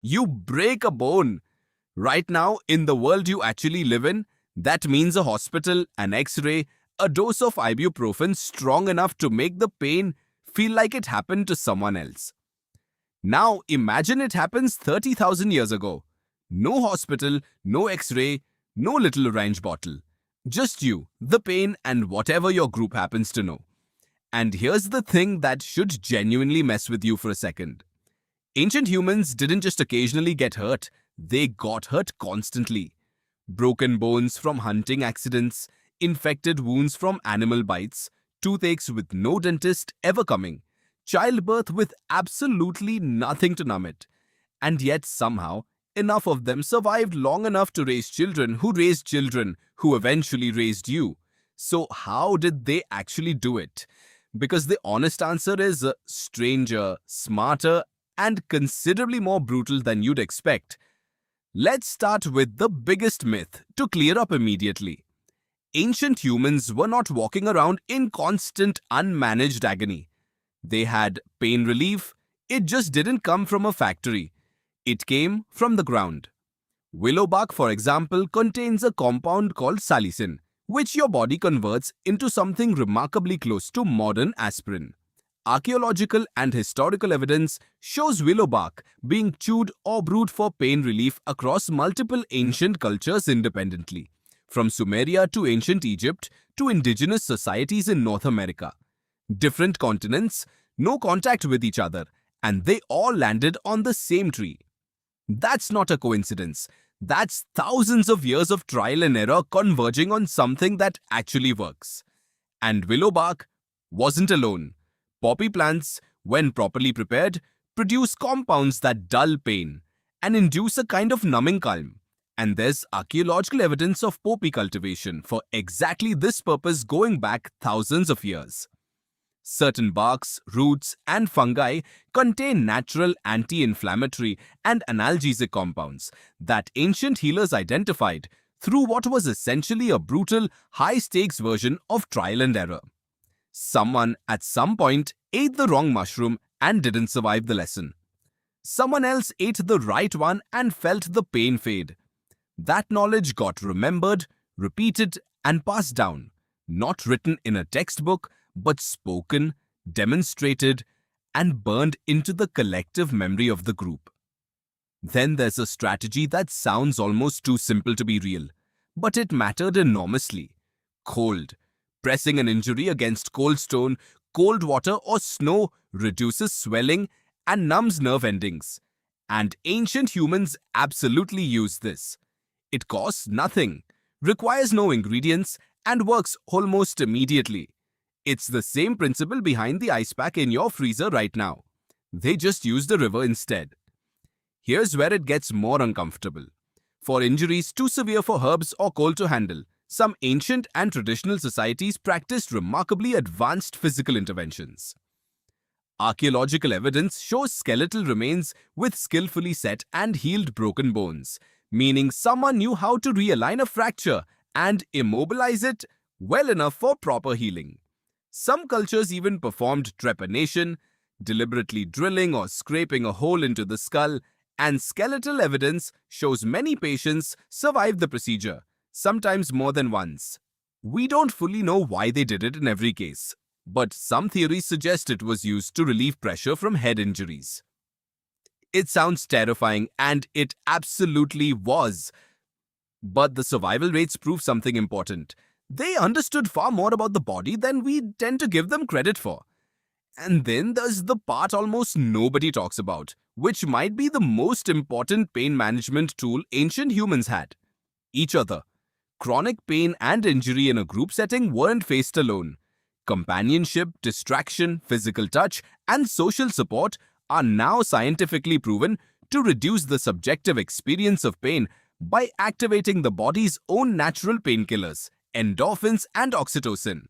You break a bone. Right now, in the world you actually live in, that means a hospital, an x-ray, a dose of ibuprofen strong enough to make the pain feel like it happened to someone else. Now imagine it happens 30,000 years ago. No hospital, no x-ray, no little orange bottle. Just you, the pain, and whatever your group happens to know. And here's the thing that should genuinely mess with you for a second. Ancient humans didn't just occasionally get hurt, they got hurt constantly. Broken bones from hunting accidents, infected wounds from animal bites, toothaches with no dentist ever coming, childbirth with absolutely nothing to numb it. And yet somehow, enough of them survived long enough to raise children who eventually raised you. So how did they actually do it? Because the honest answer is stranger, smarter, and considerably more brutal than you'd expect. Let's start with the biggest myth to clear up immediately. Ancient humans were not walking around in constant, unmanaged agony. They had pain relief. It just didn't come from a factory. It came from the ground. Willow bark, for example, contains a compound called salicin, which your body converts into something remarkably close to modern aspirin. Archaeological and historical evidence shows willow bark being chewed or brewed for pain relief across multiple ancient cultures independently, from Sumeria to ancient Egypt to indigenous societies in North America. Different continents, no contact with each other, and they all landed on the same tree. That's not a coincidence. That's thousands of years of trial and error converging on something that actually works. And willow bark wasn't alone. Poppy plants, when properly prepared, produce compounds that dull pain and induce a kind of numbing calm. And there's archaeological evidence of poppy cultivation for exactly this purpose going back thousands of years. Certain barks, roots, and fungi contain natural anti-inflammatory and analgesic compounds that ancient healers identified through what was essentially a brutal, high-stakes version of trial and error. Someone at some point ate the wrong mushroom and didn't survive the lesson. Someone else ate the right one and felt the pain fade. That knowledge got remembered, repeated, and passed down, not written in a textbook, but spoken, demonstrated, and burned into the collective memory of the group. Then there's a strategy that sounds almost too simple to be real, but it mattered enormously. Cold. Pressing an injury against cold stone, cold water, or snow reduces swelling and numbs nerve endings. And ancient humans absolutely used this. It costs nothing, requires no ingredients, and works almost immediately. It's the same principle behind the ice pack in your freezer right now. They just used a river instead. Here's where it gets more uncomfortable. For injuries too severe for herbs or cold to handle, some ancient and traditional societies practiced remarkably advanced physical interventions. Archaeological evidence shows skeletal remains with skillfully set and healed broken bones, meaning someone knew how to realign a fracture and immobilize it well enough for proper healing. Some cultures even performed trepanation, deliberately drilling or scraping a hole into the skull, and skeletal evidence shows many patients survived the procedure, sometimes more than once. We don't fully know why they did it in every case, but some theories suggest it was used to relieve pressure from head injuries. It sounds terrifying, and it absolutely was. But the survival rates prove something important. They understood far more about the body than we tend to give them credit for. And then there's the part almost nobody talks about, which might be the most important pain management tool ancient humans had: each other. Chronic pain and injury in a group setting weren't faced alone. Companionship, distraction, physical touch, and social support are now scientifically proven to reduce the subjective experience of pain by activating the body's own natural painkillers, endorphins and oxytocin.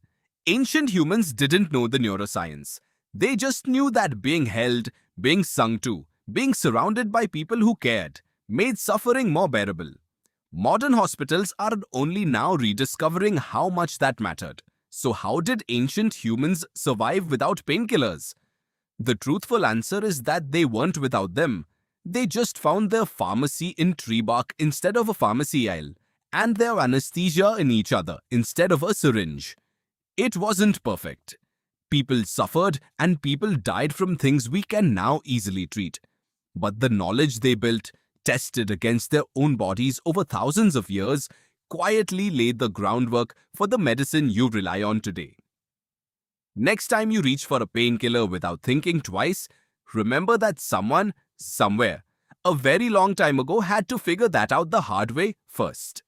Ancient humans didn't know the neuroscience. They just knew that being held, being sung to, being surrounded by people who cared, made suffering more bearable. Modern hospitals are only now rediscovering how much that mattered. So how did ancient humans survive without painkillers? The truthful answer is that they weren't without them. They just found their pharmacy in tree bark instead of a pharmacy aisle, and their anesthesia in each other instead of a syringe. It wasn't perfect. People suffered and people died from things we can now easily treat. But the knowledge they built, tested against their own bodies over thousands of years, quietly laid the groundwork for the medicine you rely on today. Next time you reach for a painkiller without thinking twice, remember that someone, somewhere, a very long time ago had to figure that out the hard way first.